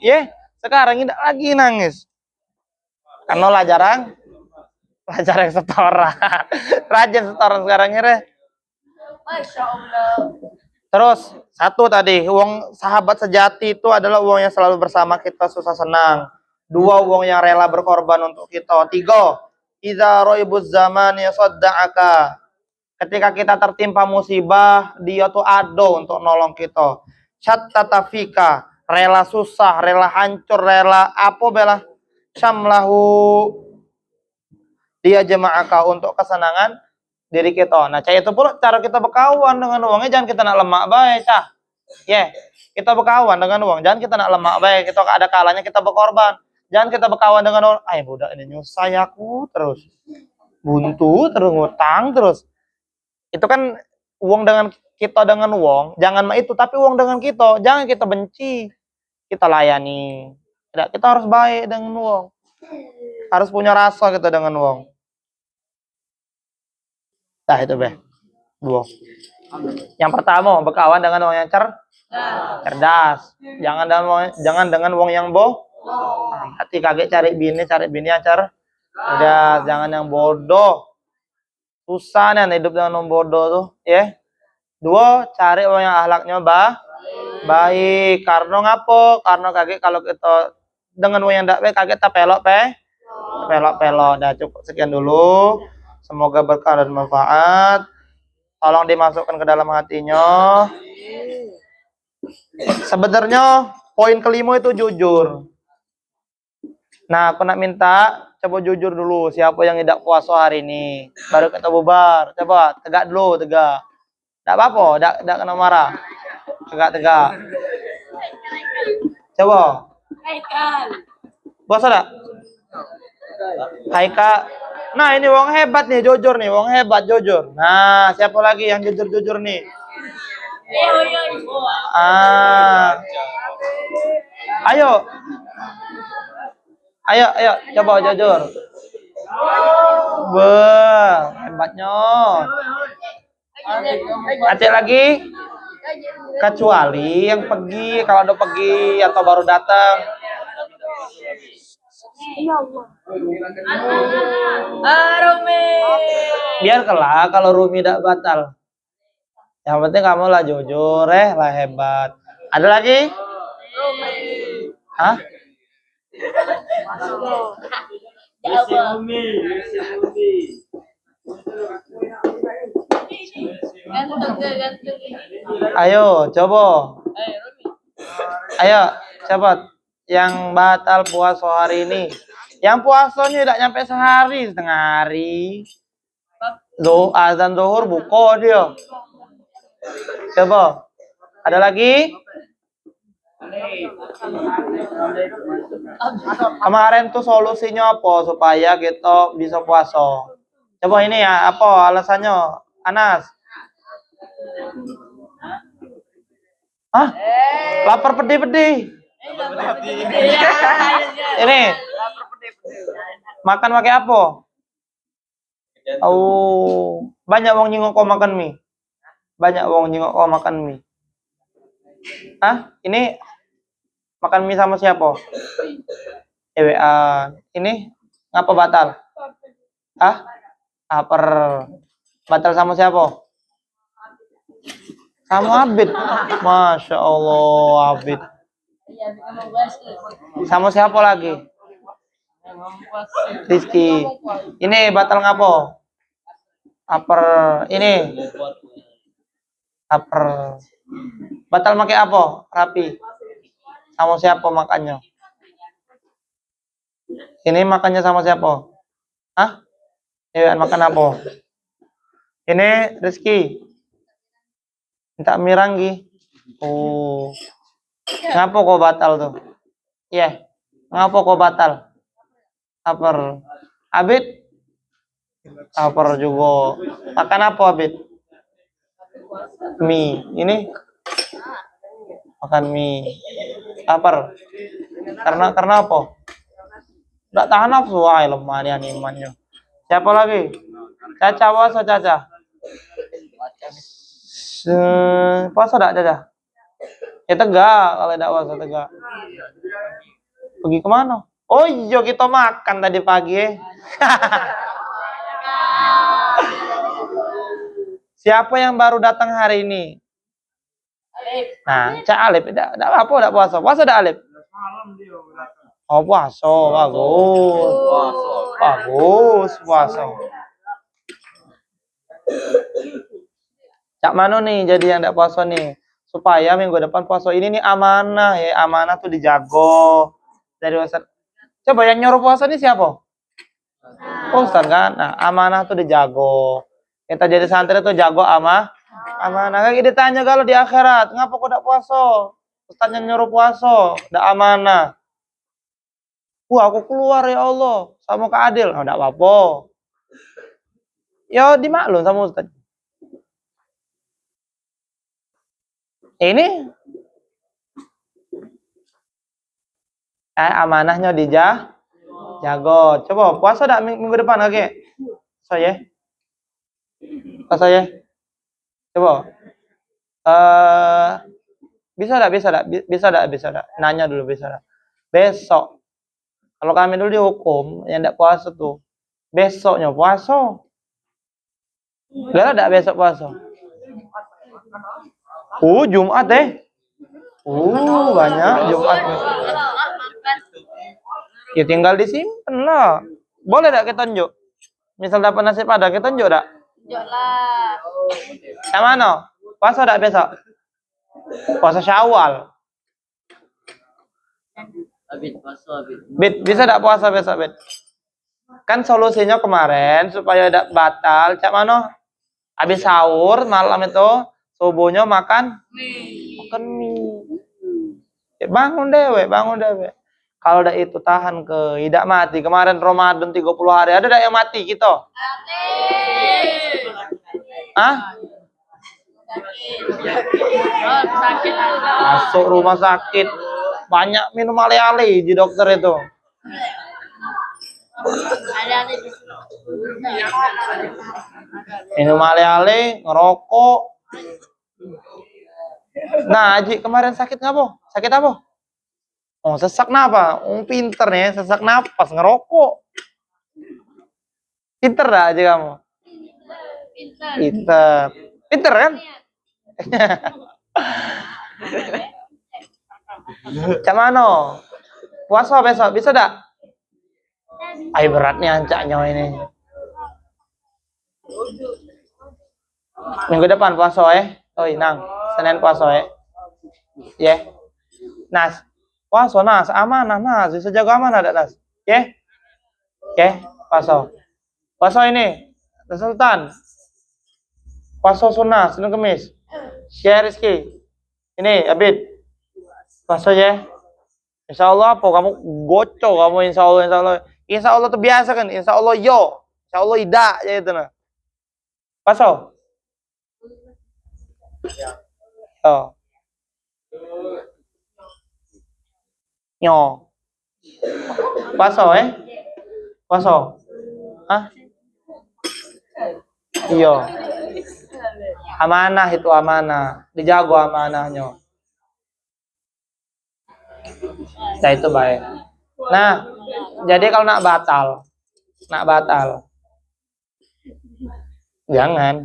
sekarang tidak lagi nangis. Karena lah jarang setoran. Rajin setoran sekarang ya. Masya Allah. Terus satu tadi, uang sahabat sejati itu adalah uang yang selalu bersama kita susah senang. 2, uang yang rela berkorban untuk kita. 3, idza roibuz zaman yasadda'aka. Ketika kita tertimpa musibah, dia tuh ada untuk nolong kita. syattata fika, rela susah, rela hancur, rela apa bela syamlahu, dia jama'aka untuk kesenangan diri kita. Nah, cah itu pula cara kita berkawan dengan uangnya, jangan kita nak lemak baik, cah. Kita berkawan dengan uang, jangan kita nak lemak baik. Kita ada kalanya kita berkorban. Jangan kita berkawan dengan orang, budak ini nyusah aku terus. Buntu terus, ngutang terus. Itu kan uang dengan kita dengan uang, jangan itu, tapi uang dengan kita, jangan kita benci. Kita layani. Tidak, kita harus baik dengan uang. Harus punya rasa kita dengan uang. Nah, itu dua. Yang pertama, berkawan dengan uang yang cerdas. Jangan dengan uang yang hati kaget cari bini yang cerdas. Jangan yang bodoh. Susah nih hidup dengan orang bodoh tuh, ya. Dua, cari orang yang akhlaknya baik. Karena ngapo? Karena kaget kalau kita dengan orang yang tidak baik, kaget tak pelok. Dah cukup sekian dulu. Semoga berkah dan manfaat. Tolong dimasukkan ke dalam hatinya. Sebenarnya poin kelima itu jujur. Nah, aku nak minta coba jujur dulu. Siapa yang tidak puasa hari ini? Baru kita bubar. Coba tegak dulu, tegak. Tidak apa-apa, tidak kena marah. Tegak. Coba. Puasa tak? Haika. Nah, ini wong hebat nih, jujur nih, wong hebat jujur. Nah, siapa lagi yang jujur nih? Ayo, coba jujur. Hebatnya. Ada lagi? Kecuali yang pergi, kalau udah pergi atau baru datang. Rumi. Biarkanlah kalau Rumi tidak batal. Yang penting kamu lah jujur, lah hebat. Ada lagi? Hah? Ayo, coba. Ayo, cepat. Yang batal puasa hari ini. Yang puasanya tidak nyampe sehari, setengah hari. Azan zuhur buka dia. Coba. Ada lagi? Kemarin tuh solusinya apa supaya kita bisa puasa? Coba ini ya, apa alasannya? Anas. Hah? Lapar pedih-pedih. Ini. Makan pakai apa? Banyak wong nyingok kau makan mie. Banyak wong nyingok kau makan mie. Ini makan mie sama siapa? Ini ngapa batal? Lapar. Batal sama siapa? Sama Abid. Masya Allah, Abid. Sama siapa lagi? Rizky. Ini batal ngapo? Lapar. Ini lapar. Batal pakai apa? Rapi. Sama siapa makannya? Ini makannya sama siapa? Makan apa? Ini Rizky. Minta miranggi. Ngapa kok batal tuh? Ngapa kok batal? Lapar. Abid? Lapar juga. Makan apa Abid? Mie. Ini? Makan mie. Lapar. Karena apa? Nggak tahan nafsu. Lemah nih imannya. Siapa lagi? Caca, puasa Caca. Puasa enggak Caca? Tegak kalau tidak puasa tegak. Pergi kemana? Oh iya, kita makan tadi pagi. Siapa yang baru datang hari ini? Alif. Nah, Cak Alif, tidak apa-apa, tidak puasa. Puasa tidak Alif? Oh, puasa, bagus, puasa. Cak Mano nih, jadi yang tidak puasa nih. supaya minggu depan puasa ini nih amanah ya, amanah tuh dijago dari Ustaz. Coba yang nyuruh puasa ini siapa? Ustaz kan? Nah, amanah tuh dijago. Kita jadi santri tuh jago amanah. Kayak ditanya kalau di akhirat, ngapa kok tidak puasa? Ustaznya nyuruh puasa, tidak amanah. Wah, aku keluar ya Allah, sama Kak Adil. Oh, tidak apa-apa. Ya dimaklum sama Ustaz. Ini amanahnya jago. Coba puasa dak minggu depan lagi. Saya. Puasa ya. Coba. Bisa dak. Nanya dulu bisa dak. Besok. Kalau kami dulu dihukum yang ndak puasa tuh. Besoknya puasa. Gak ada besok puasa. Jumat deh. Banyak Jumat. Ya tinggal disimpan lah. Boleh tak kita tunjuk? Misal dapat nasi padang, kita tunjuk tak? Tunjuk lah. Yang mana? Puasa tak besok? Puasa Syawal. Bit, bisa tak puasa besok, Bit? Kan solusinya kemarin supaya tidak batal. Cak mana? Habis sahur malam itu subuhnya makan mie. Ya, bangun dewe. Kalau udah itu tahan ke tidak mati. Kemarin Ramadan 30 hari ada yang mati kita? Sakit. Masuk rumah sakit. Banyak minum ale-ale di dokter itu. Minum ale-ale, ngerokok. Nah, Haji kemarin sakit ngapa? Sakit apa? Oh, sesak napa? Pinter nih, sesak napas, ngerokok. Pinter dah Haji kamu? Pinter kan? Cak mano? Puasa besok, bisa dak? Ay beratnya ancaknya ini. Minggu depan puasa Oh, nang. Senin puasa Ya. Nas. Puasa Nas, amanah Nas, bisa jaga amanah ada Nas. Puasa. Puasa ini, Sultan. Puasa sunnah, Senin Kemis. Share Rizky. Ini Abid. Puasa ya. Insya Allah apa kamu gocok kamu insya Allah itu biasa kan insya Allah insya Allah tidak ya itu nah. Puasa. Nyo. Puasa Puasa. Iya. Amanah itu amanah. Dijago amanahnya. Nah itu baik. Nah, jadi kalau nak batal, jangan.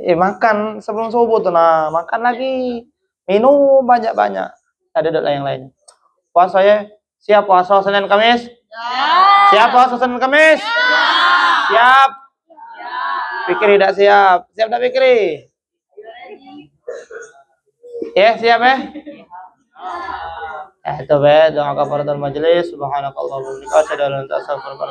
Makan sebelum subuh tuh nah, makan lagi, minum banyak-banyak. Ada yang lain. Puasa siap puasa Senin Kamis? Siap puasa Senin Kamis? Siap. Fikri tidak siap? Siap tak Fikri? Siap itu doa kafaratul majelis. Subhanakallah wa bihamdika asyhadu an la ilaha illa anta astaghfiruka